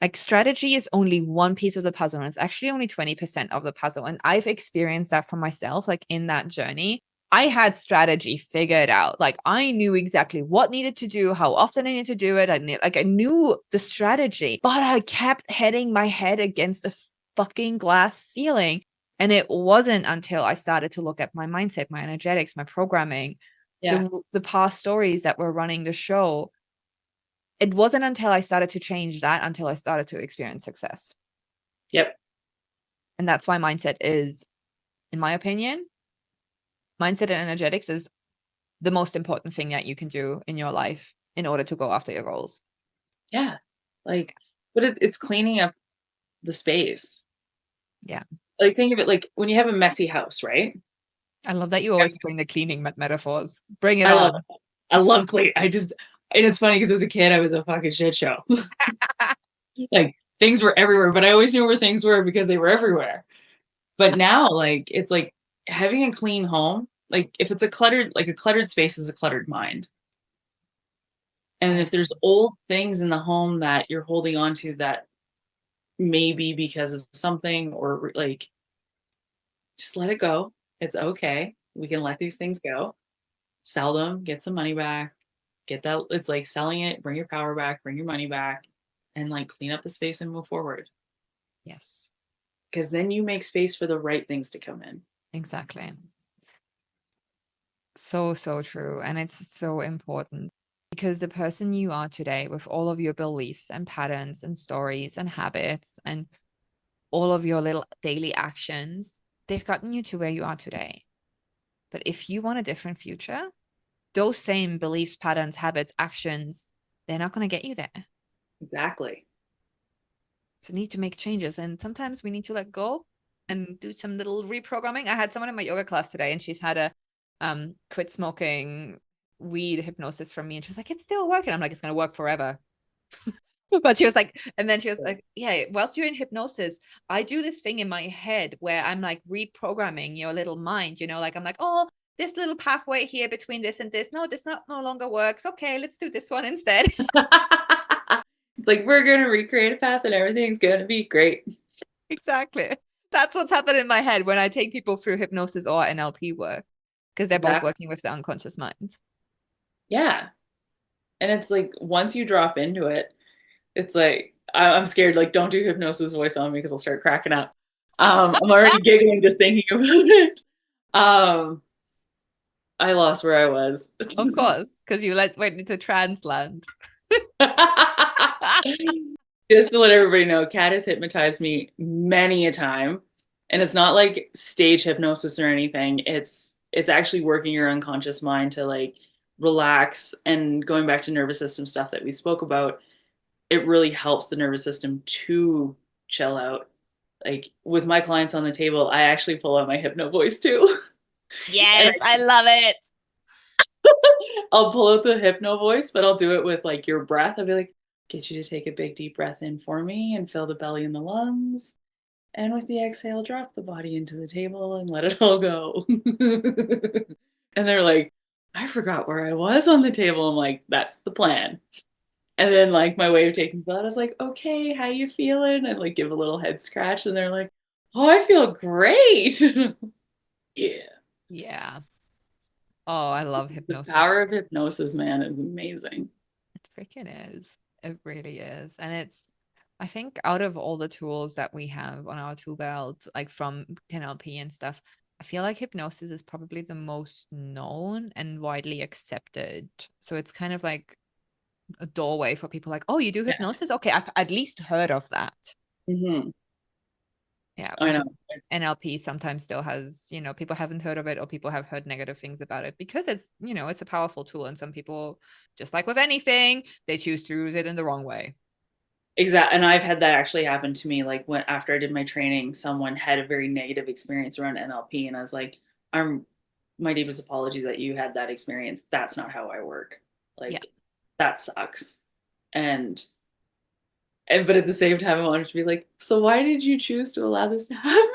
Like, strategy is only one piece of the puzzle, and it's actually only 20% of the puzzle. And I've experienced that for myself, like in that journey. I had strategy figured out. Like, I knew exactly what needed to do, how often I needed to do it. I knew the strategy, but I kept hitting my head against a fucking glass ceiling. And it wasn't until I started to look at my mindset, my energetics, my programming, the past stories that were running the show. It wasn't until I started to change that until I started to experience success. Yep. And that's why mindset is, in my opinion, mindset and energetics is the most important thing that you can do in your life in order to go after your goals. Yeah. Like, but it's cleaning up the space. Yeah. Like, think of it like when you have a messy house, right? I love that you always bring the cleaning metaphors. Bring it I on. love it. I love clean. And it's funny because as a kid, I was a fucking shit show. Like, things were everywhere, but I always knew where things were because they were everywhere. But now, like, it's like having a clean home. Like, if it's a cluttered space is a cluttered mind. And if there's old things in the home that you're holding on to that maybe because of something, or like, just let it go. It's okay. We can let these things go. Sell them, get some money back, get that. It's like selling it, bring your power back, bring your money back, and like clean up the space and move forward. Yes. Because then you make space for the right things to come in. Exactly. So, so true. And it's so important because the person you are today, with all of your beliefs and patterns and stories and habits and all of your little daily actions, they've gotten you to where you are today. But if you want a different future, those same beliefs, patterns, habits, actions, they're not going to get you there. Exactly. So need to make changes. And sometimes we need to let go and do some little reprogramming. I had someone in my yoga class today, and she's had a quit smoking weed hypnosis from me. And she was like, it's still working. I'm like, it's going to work forever. But she was like, and then she was like, yeah, whilst you're in hypnosis, I do this thing in my head where I'm like reprogramming your little mind, like I'm like, oh, this little pathway here between this and this. No, this no longer works. Okay, let's do this one instead. Like, we're going to recreate a path and everything's going to be great. Exactly. That's what's happened in my head when I take people through hypnosis or NLP work, because they're both working with the unconscious mind. Yeah. And it's like, once you drop into it, it's like, I'm scared, like, don't do hypnosis voice on me because I'll start cracking up. I'm already giggling just thinking about it. I lost where I was. Of course, because you went into trans land. Just to let everybody know, Kat has hypnotized me many a time. And it's not like stage hypnosis or anything. It's actually working your unconscious mind to like relax, and going back to nervous system stuff that we spoke about. It really helps the nervous system to chill out. Like, with my clients on the table, I actually pull out my hypno voice too. Yes, I love it. I'll pull out the hypno voice, but I'll do it with like your breath. I'll be like, get you to take a big deep breath in for me and fill the belly and the lungs. And with the exhale, drop the body into the table and let it all go. And they're like, I forgot where I was on the table. I'm like, that's the plan. And then like my way of taking blood, I was like, okay, how you feeling? And like give a little head scratch, and they're like, oh, I feel great. Yeah. Yeah. Oh, I love The hypnosis. power of hypnosis, man, is amazing. It freaking is. It really is. And I think out of all the tools that we have on our tool belt, like from NLP and stuff, I feel like hypnosis is probably the most known and widely accepted. So it's kind of like a doorway for people like, oh, you do Yeah. hypnosis? Okay, I've at least heard of that. Mm-hmm. Yeah, I know. versus NLP sometimes still has, people haven't heard of it, or people have heard negative things about it because it's a powerful tool. And some people, just like with anything, they choose to use it in the wrong way. Exactly. And I've had that actually happen to me. Like, when after I did my training, someone had a very negative experience around NLP, and I was like, I'm my deepest apologies that you had that experience. That's not how I work. Yeah. Like, that sucks. And but at the same time, I wanted to be like, so why did you choose to allow this to happen?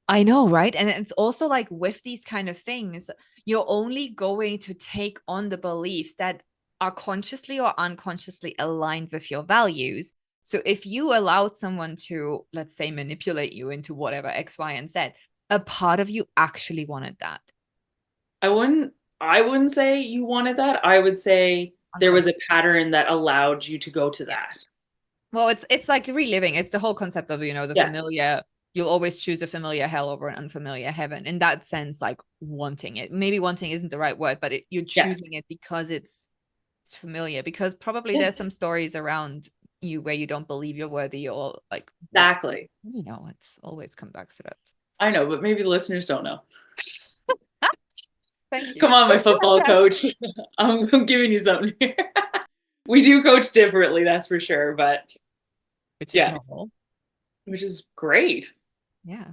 I know, right? And it's also like with these kind of things, you're only going to take on the beliefs that are consciously or unconsciously aligned with your values. So if you allowed someone to, let's say, manipulate you into whatever X, Y, and Z, a part of you actually wanted that. I wouldn't say you wanted that. I would say there was a Unconscious. pattern that allowed you to go to Yeah. that. Well, it's like reliving. It's the whole concept of, the Yeah, familiar. You'll always choose a familiar hell over an unfamiliar heaven. In that sense, like wanting it. Maybe wanting isn't the right word, but you're yeah, choosing it because it's familiar. Because probably yeah, there's some stories around you where you don't believe you're worthy or like what exactly. it's always come back to that. I know, but maybe the listeners don't know. Thank Come you. on, my football coach. I'm giving you something here. We do coach differently, that's for sure. But Which is yeah, normal. which is great. Yeah.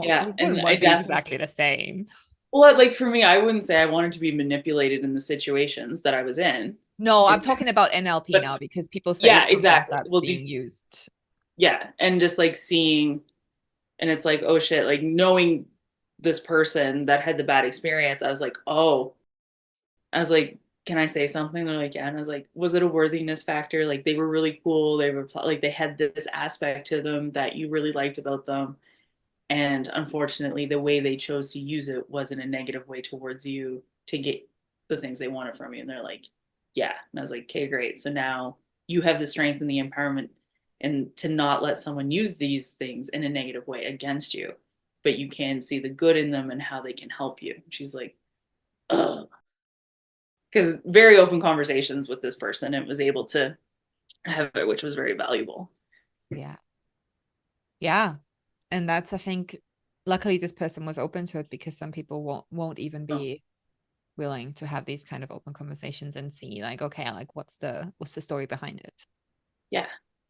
Yeah, We and wouldn't I want to be definitely, exactly the same. well, like for me, I wouldn't say I wanted to be manipulated in the situations that I was in. No, I'm talking about NLP But now because people say yeah, sometimes exactly. that's Well, being used. yeah, and just like seeing, and it's like, oh shit, like knowing this person that had the bad experience, I was like, oh, I was like, can I say something? They're like, yeah. And I was like, was it a worthiness factor? Like they were really cool. They were like, they had this aspect to them that you really liked about them. And unfortunately, the way they chose to use it was in a negative way towards you to get the things they wanted from you. And they're like, yeah. And I was like, okay, great. So now you have the strength and the empowerment and to not let someone use these things in a negative way against you, but you can see the good in them and how they can help you. And she's like, ugh. Because very open conversations with this person and was able to have it, which was very valuable. Yeah. Yeah. And that's, I think, luckily this person was open to it because some people won't even So, be willing to have these kind of open conversations and see like, okay, like what's the story behind it? yeah,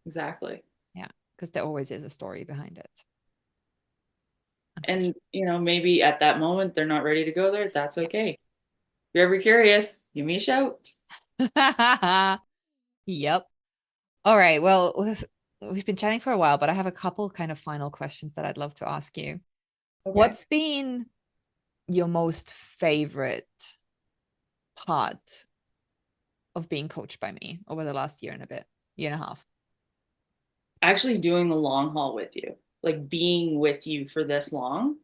exactly. Yeah. Because there always is a story behind it, And, unfortunately. maybe at that moment they're not ready to go there. That's okay. If you're ever curious, give me a shout. Yeah. Yep. All right. Well, we've been chatting for a while, but I have a couple kind of final questions that I'd love to ask you. Okay. What's been your most favorite part of being coached by me over the last year and a bit, year and a half? Actually doing the long haul with you, like being with you for this long.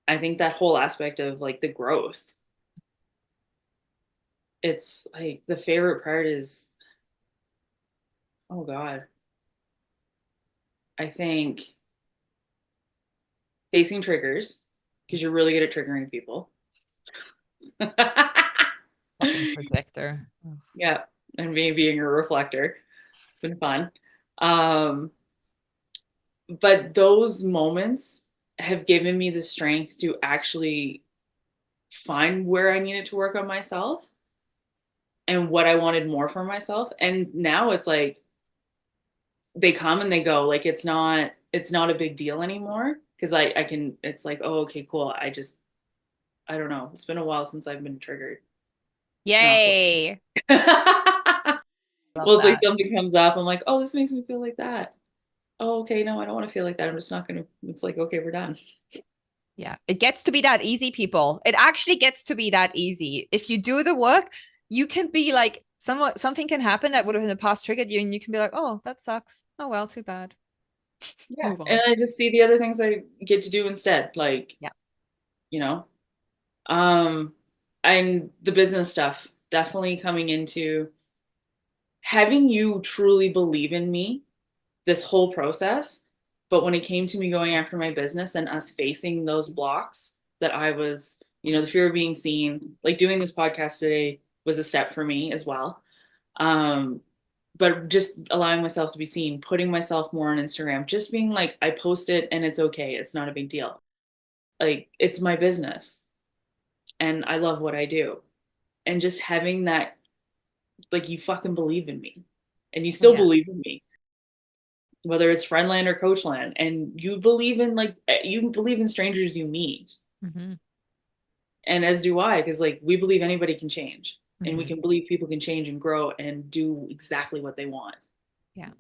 I think that whole aspect of like the growth, it's like the favorite part is, oh God, I think facing triggers because you're really good at triggering people. Fucking projector. Ugh. Yeah, and me being a reflector. It's been fun. Um, but those moments have given me the strength to actually find where I needed to work on myself and what I wanted more for myself. And now it's like they come and they go. Like it's not a big deal anymore because I can it's like, oh, okay, cool. I don't know. It's been a while since I've been triggered. Not Yay. Love well, it's like that. something comes up. I'm like, oh, this makes me feel like that. Oh, okay, no, I don't want to feel like that. I'm just not gonna. It's like, okay, we're done. Yeah. It gets to be that easy, people. It actually gets to be that easy. If you do the work, you can be like, something can happen that would have in the past triggered you, and you can be like, oh, that sucks. Oh, well, too bad. Yeah, Move and on. I just see the other things I get to do instead, like Yeah. you know, um, and the business stuff definitely coming into having you truly believe in me this whole process. But when it came to me going after my business and us facing those blocks that I was, the fear of being seen, like doing this podcast today was a step for me as well. Um, but just allowing myself to be seen, putting myself more on Instagram, just being like, I post it and it's okay. It's not a big deal. Like, it's my business and I love what I do. And just having that, like, you fucking believe in me and you Oh, still yeah. believe in me, whether it's friendland or coachland. And you believe in, like, you believe in strangers you meet. Hmm. And as do I, because, like, we believe anybody can change. and we Mhm. can believe people can change and grow and do exactly what they want. Yeah.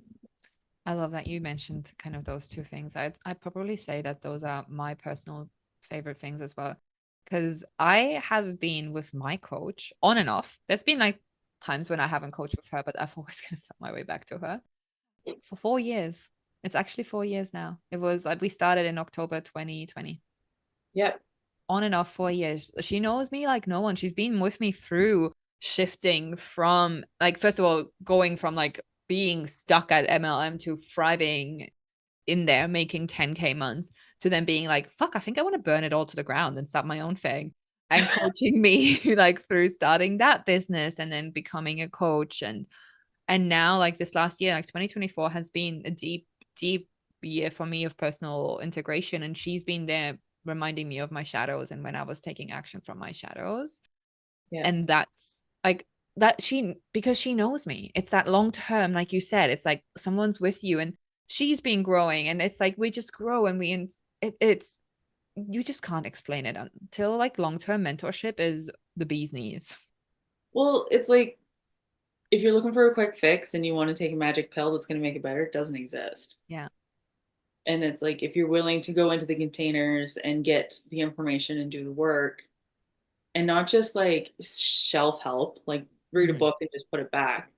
I love that you mentioned kind of those two things. I'd probably say that those are my personal favorite things as well. Because I have been with my coach on and off. There's been like times when I haven't coached with her, but I've always kind of found my way back to her for 4 years. It's actually 4 years now. It was like we started in October 2020. Yep. On and off 4 years. She knows me like no one. She's been with me through shifting from like, first of all, going from like being stuck at MLM to thriving in there, making 10K months, to then being like, fuck, I think I want to burn it all to the ground and start my own thing. And coaching me like through starting that business and then becoming a coach. And now like this last year, like 2024 has been a deep, deep year for me of personal integration. And she's been there reminding me of my shadows and when I was taking action from my shadows. Yeah. And that's like that because she knows me. It's that long term, like you said, it's like someone's with you and she's been growing and it's like we just grow and it's you just can't explain it until like long term mentorship is the bee's knees. Well, it's like if you're looking for a quick fix and you want to take a magic pill that's going to make it better, it doesn't exist. Yeah. And it's like if you're willing to go into the containers and get the information and do the work and not just like shelf help, like read a Mhm. book and just put it back.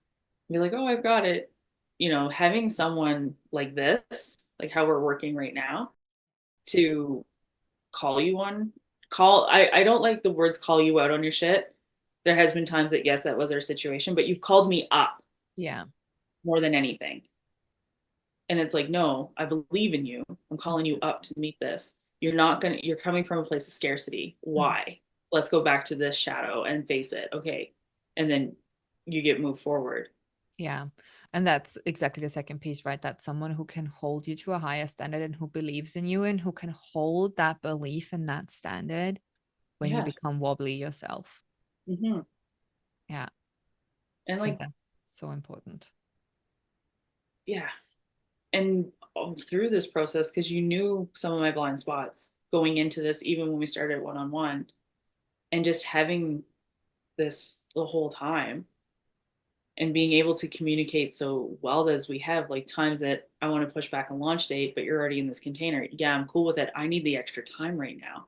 Be like, oh, I've got it. You know, having someone like this, like how we're working right now, to call you on I don't like the words call you out on your shit. There has been times that yes, that was our situation, but you've called me up Yeah. more than anything. And it's like, no, I believe in you. I'm calling you up to meet this. You're coming from a place of scarcity. Mhm. Why? Let's go back to this shadow and face it. Okay. And then you get moved forward. Yeah. And that's exactly the second piece, right? That someone who can hold you to a higher standard and who believes in you and who can hold that belief and that standard when you Yeah. become wobbly yourself. Hmm. Yeah. I And think like, that's so important. yeah. And through this process, because you knew some of my blind spots going into this, even when we started one on one, and just having this the whole time and being able to communicate so well as we have, like times that I want to push back a launch date, but you're already in this container. Yeah, I'm cool with it. I need the extra time right now.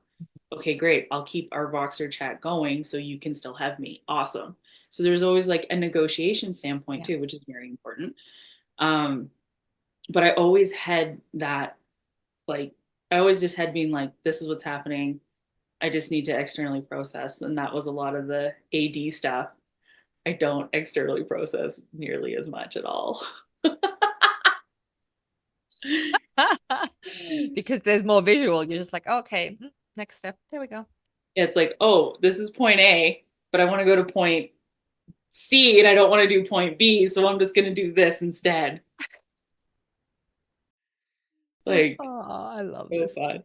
Okay, great. I'll keep our Voxer chat going so you can still have me. Awesome. So there's always like a negotiation standpoint Yeah. too, which is very important. Um, but I always had that, like, I always just had been like, this is what's happening. I just need to externally process. And that was a lot of the AD stuff. I don't externally process nearly as much at all. Because there's more visual. You're just like, okay, next step. There we go. It's like, oh, this is point A, but I want to go to point C and I don't want to do point B. So I'm just going to do this instead. Like, Oh, I love so this. fun.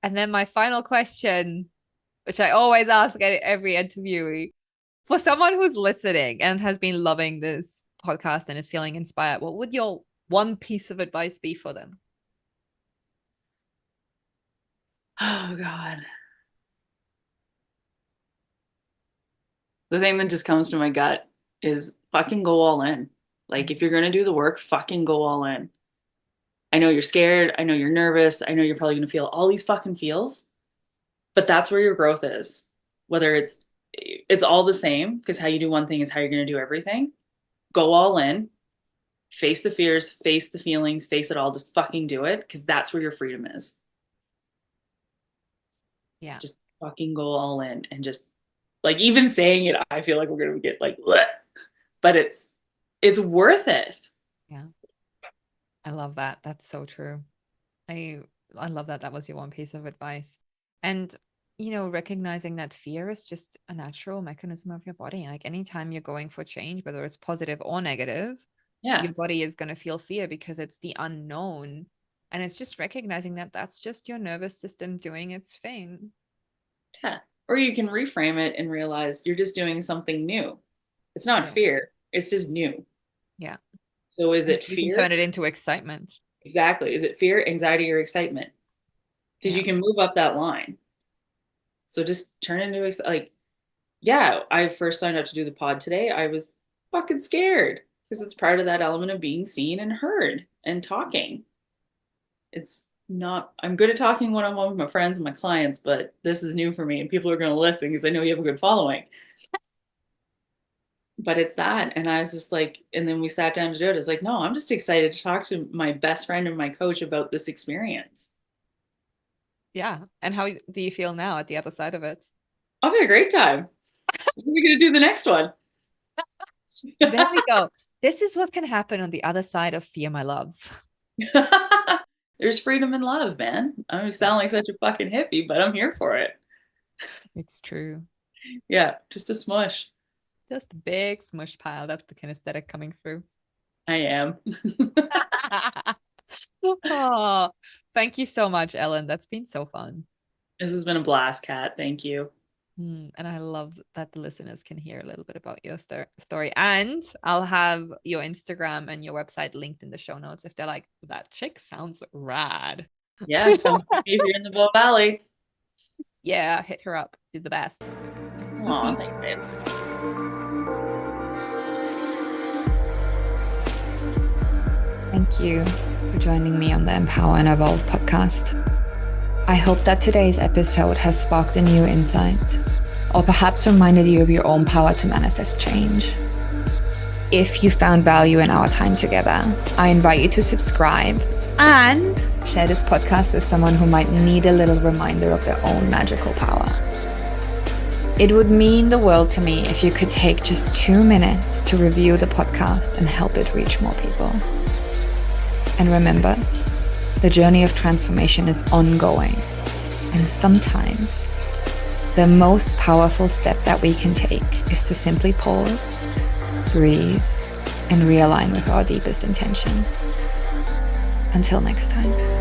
And then my final question, which I always ask at every interviewee, for someone who's listening and has been loving this podcast and is feeling inspired, what would your one piece of advice be for them? Oh, God. The thing that just comes to my gut is fucking go all in. Like, if you're going to do the work, fucking go all in. I know you're scared. I know you're nervous. I know you're probably going to feel all these fucking feels, but that's where your growth is. Whether it's all the same because how you do one thing is how you're going to do everything. Go all in, face the fears, face the feelings, face it all. Just fucking do it because that's where your freedom is. Yeah. Just fucking go all in and just like even saying it, I feel like we're going to get like, bleh, but it's worth it. Yeah. I love that. That's so true. I I love that that was your one piece of advice. And recognizing that fear is just a natural mechanism of your body. Like anytime you're going for change, whether it's positive or negative, Yeah. your body is going to feel fear because it's the unknown. And it's just recognizing that that's just your nervous system doing its thing. Yeah. Or you can reframe it and realize you're just doing something new. It's not Yeah. fear, it's just new. Yeah. So is And it you can fear? turn it into excitement. Exactly. Is it fear, anxiety, or excitement? Because Yeah. you can move up that line. So just turn into like yeah, I first signed up to do the pod today. I was fucking scared because it's part of that element of being seen and heard and talking. It's not, I'm good at talking one on one with my friends and my clients, but this is new for me and people are going to listen because I know you have a good following. But it's that. And I was just like, and then we sat down to do it. I was like, no, I'm just excited to talk to my best friend and my coach about this experience. Yeah. And how do you feel now at the other side of it? I've had a great time. When are we going to do the next one? There we go. This is what can happen on the other side of Fear My Loves. There's freedom and love, man. I sound like such a fucking hippie, but I'm here for it. It's true. Yeah, just a smush. Just a big smush pile. That's the kinesthetic coming through. I am. Oh, thank you so much, Ellen. That's been so fun. This has been a blast, Kat. Thank you. And I love that the listeners can hear a little bit about your story. And I'll have your Instagram and your website linked in the show notes if they're like, that chick sounds rad. Yeah, come see me if you're in the Bow Valley. Yeah, hit her up. Do the best. Aw, thanks, babes. Thank you for joining me on the Empower and Evolve podcast. I hope that today's episode has sparked a new insight, or perhaps reminded you of your own power to manifest change. If you found value in our time together, I invite you to subscribe and share this podcast with someone who might need a little reminder of their own magical power. It would mean the world to me if you could take just 2 minutes to review the podcast and help it reach more people. And remember, the journey of transformation is ongoing, and sometimes the most powerful step that we can take is to simply pause, breathe, and realign with our deepest intention. Until next time.